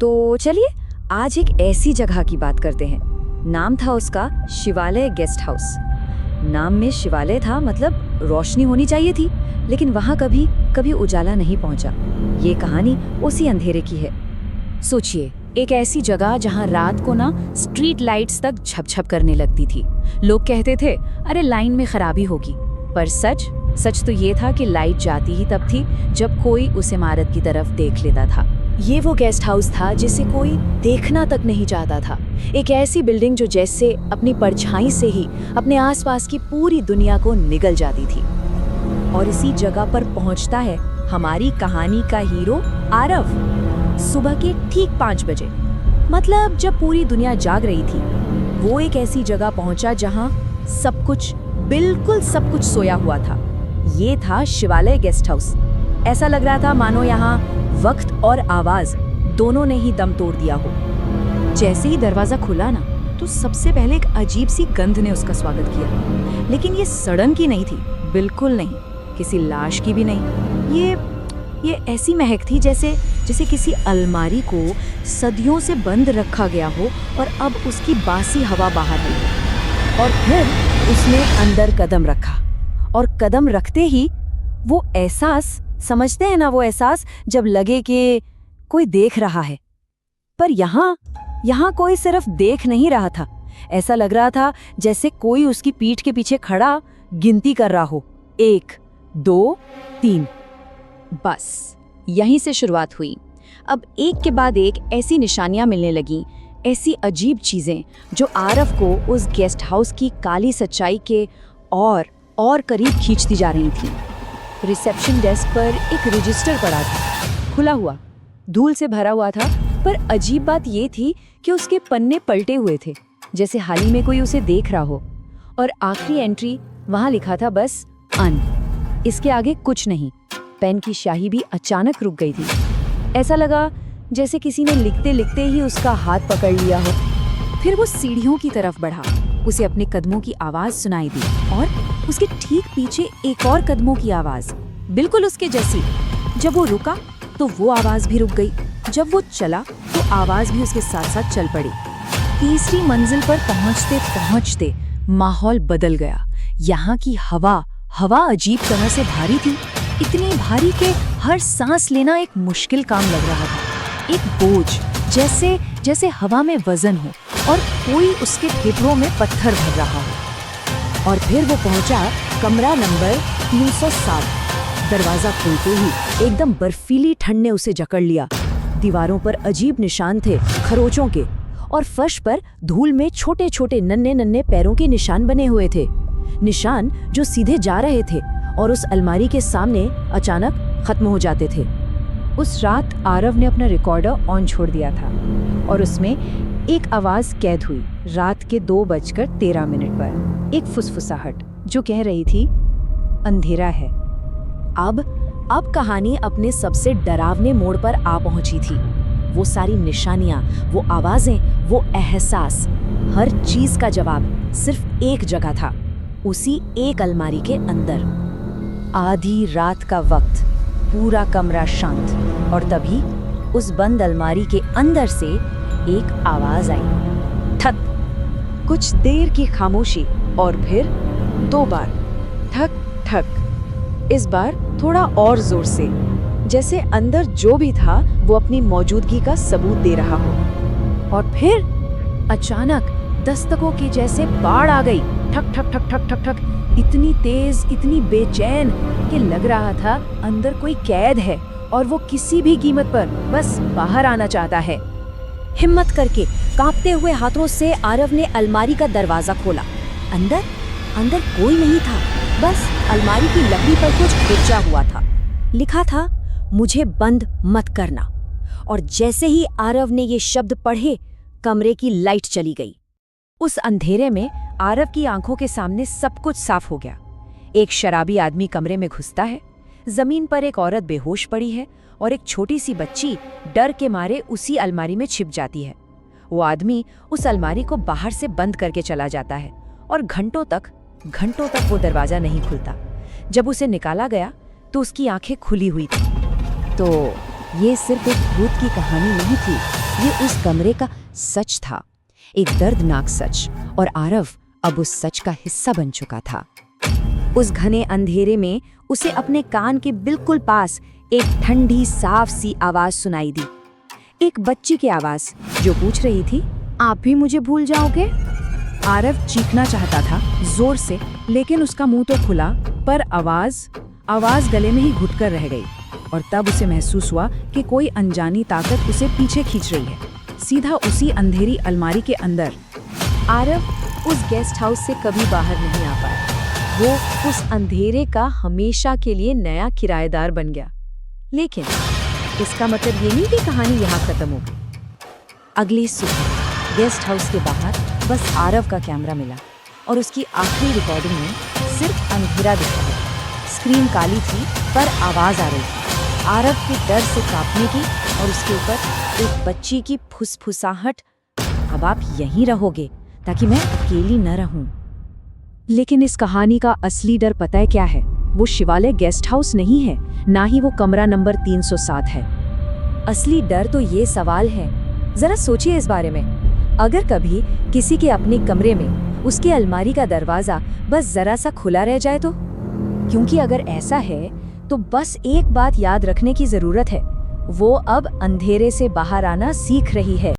तो चलिए आज एक ऐसी जगह की बात करते हैं। नाम था उसका शिवालय गेस्ट हाउस। नाम में शिवालय था, मतलब रोशनी होनी चाहिए थी, लेकिन वहां कभी कभी उजाला नहीं पहुंचा। ये कहानी उसी अंधेरे की है। सोचिए, एक ऐसी जगह जहां रात को ना स्ट्रीट लाइट्स तक झपझप करने लगती थी। लोग कहते थे अरे लाइन में खराबी होगी, पर सच तो ये था कि लाइट जाती ही तब थी जब कोई उस इमारत की तरफ देख लेता था। ये वो गेस्ट हाउस था जिसे कोई देखना तक नहीं चाहता था। एक ऐसी बिल्डिंग जो जैसे अपनी परछाई से ही अपने आसपास की पूरी दुनिया को निगल जाती थी। और इसी जगह पर पहुंचता है हमारी कहानी का हीरो आरव। सुबह के ठीक 5 बजे, मतलब जब पूरी दुनिया जाग रही थी, वो एक ऐसी जगह पहुंचा जहां बिल्कुल सब कुछ सोया हुआ था। ये था शिवालय गेस्ट हाउस। ऐसा लग रहा था मानो यहाँ वक्त और आवाज दोनों ने ही दम तोड़ दिया हो। जैसे ही दरवाजा खुला ना, तो सबसे पहले एक अजीब सी गंध ने उसका स्वागत किया। लेकिन ये सड़न की नहीं थी, बिल्कुल नहीं, किसी लाश की भी नहीं। ये ऐसी महक थी जैसे किसी अलमारी को सदियों से बंद रखा गया हो और अब उसकी बासी हवा बाहर आई हो। और फिर उसने अंदर कदम रखा, और कदम रखते ही वो एहसास, समझते हैं ना वो एहसास जब लगे कि कोई देख रहा है। पर यहाँ कोई सिर्फ देख नहीं रहा था। ऐसा लग रहा था जैसे कोई उसकी पीठ के पीछे खड़ा गिनती कर रहा हो, 1 2 3। बस यहीं से शुरुआत हुई। अब एक के बाद एक ऐसी निशानियां मिलने लगीं, ऐसी अजीब चीजें जो आरव को उस गेस्ट हाउस की काली सच्चाई के और करीब खींचती जा रही थी। रिसेप्शन डेस्क पर एक रजिस्टर पड़ा था, खुला हुआ, धूल से भरा हुआ था, पर अजीब बात ये थी कि उसके पन्ने पलटे हुए थे, जैसे हाल ही में कोई उसे देख रहा हो। और आखिरी एंट्री वहां लिखा था बस अन, इसके आगे कुछ नहीं। पेन की स्याही भी अचानक रुक गई थी। ऐसा लगा जैसे किसी ने लिखते लिखते ही उसका हाथ पकड़ लिया हो। फिर वो सीढ़ियों की तरफ बढ़ा। उसे अपने कदमों की आवाज सुनाई दी, और उसके ठीक पीछे एक और कदमों की आवाज, बिल्कुल उसके जैसी। जब वो रुका तो वो आवाज भी रुक गई। जब वो चला तो आवाज भी उसके साथ साथ चल पड़ी। तीसरी मंजिल पर पहुंचते पहुंचते माहौल बदल गया। यहाँ की हवा अजीब तरह से भारी थी, इतनी भारी कि हर सांस लेना एक मुश्किल काम लग रहा था। एक बोझ, जैसे हवा में वजन हो और कोई उसके फेफड़ों में पत्थर भर रहा हो। और फिर वो पहुंचा कमरा नंबर 307। दरवाजा खुलते ही एकदम बर्फीली ठंड ने उसे जकड़ लिया। दीवारों पर अजीब निशान थे खरोचों के, और फर्श पर धूल में छोटे छोटे नन्हे पैरों के निशान बने हुए थे, निशान जो सीधे जा रहे थे और उस अलमारी के सामने अचानक खत्म हो जाते थे। उस रात आरव ने अपना रिकॉर्डर ऑन छोड़ दिया था, और उसमें एक आवाज कैद हुई रात के 2:13 पर, एक फुसफुसाहट जो कह रही थी अंधेरा है। अब कहानी अपने सबसे डरावने मोड़ पर आ पहुंची थी। वो सारी निशानियां, वो आवाजें, वो एहसास, हर चीज का जवाब सिर्फ एक जगह था, उसी एक अलमारी के अंदर। आधी रात का वक्त, पूरा कमरा शांत, और तभी उस बंद अलमारी के अंदर से एक आवाज आई, ठक। कुछ देर की खामोशी, और फिर 2 बार ठक ठक। इस बार थोड़ा और जोर से, जैसे अंदर जो भी था वो अपनी मौजूदगी का सबूत दे रहा हो। और फिर अचानक दस्तकों की जैसे बाढ़ आ गई, ठक ठक ठक ठक ठक ठक, इतनी तेज, इतनी बेचैन कि लग रहा था अंदर कोई कैद है और वो किसी भी कीमत पर बस बाहर आना चाहता है। हिम्मत करके कांपते हुए हाथों से आरव ने अलमारी का दरवाजा खोला। अंदर कोई नहीं था, बस अलमारी की लकड़ी पर कुछ खिंचा हुआ था। लिखा था मुझे बंद मत करना। और जैसे ही आरव ने ये शब्द पढ़े, कमरे की लाइट चली गई। उस अंधेरे में आरव की आंखों के सामने सब कुछ साफ हो गया। एक शराबी आदमी कमरे में घुसता है, जमीन पर एक औरत बेहोश पड़ी है, और एक छोटी सी बच्ची डर के मारे उसी अलमारी में छिप जाती है। वो आदमी उस अलमारी को बाहर से बंद करके चला जाता है, और घंटों तक वो दरवाजा नहीं खुलता। जब उसे निकाला गया तो उसकी आंखें खुली हुई थी। तो ये सिर्फ एक भूत की कहानी नहीं थी, ये उस कमरे का सच था, एक दर्दनाक सच, और आरव अब उस सच का हिस्सा बन चुका था। उस घने अंधेरे में उसे अपने कान के बिल्कुल पास एक ठंडी साफ सी आवाज सुनाई दी, एक बच्ची की आवाज जो पूछ रही थी, आप भी मुझे भूल जाओगे? आरव चीखना चाहता था जोर से, लेकिन उसका मुंह तो खुला, पर आवाज गले में ही घुटकर रह गई। और तब उसे महसूस हुआ कि कोई अनजानी ताकत उसे पीछे खींच रही है, सीधा उसी अंधेरी अलमारी के अंदर। आरव उस गेस्ट हाउस से कभी बाहर नहीं आ पाया। वो उस अंधेरे का हमेशा के लिए नया किराएदार बन गया। लेकिन इसका मतलब ये नहीं कि कहानी यहाँ खत्म हो गई। अगली सुबह गेस्ट हाउस के बाहर बस आरव का कैमरा मिला, और उसकी आखिरी रिकॉर्डिंग में सिर्फ अंधेरा दिख रहा था। स्क्रीन काली थी, पर आवाज आ रही थी, आरव के डर से कांपने की, और उसके ऊपर एक बच्ची की फुसफुसाहट, अब आप यहीं रहोगे ताकि मैं अकेली न रहूं। लेकिन इस कहानी का असली डर पता है क्या है? वो शिवालय गेस्ट हाउस नहीं है, ना ही वो कमरा नंबर 307 है। असली डर तो ये सवाल है, जरा सोचिए इस बारे में। अगर कभी किसी के अपने कमरे में उसकी अलमारी का दरवाजा बस जरा सा खुला रह जाए तो? क्योंकि अगर ऐसा है तो बस एक बात याद रखने की जरूरत है, वो अब अंधेरे से बाहर आना सीख रही है।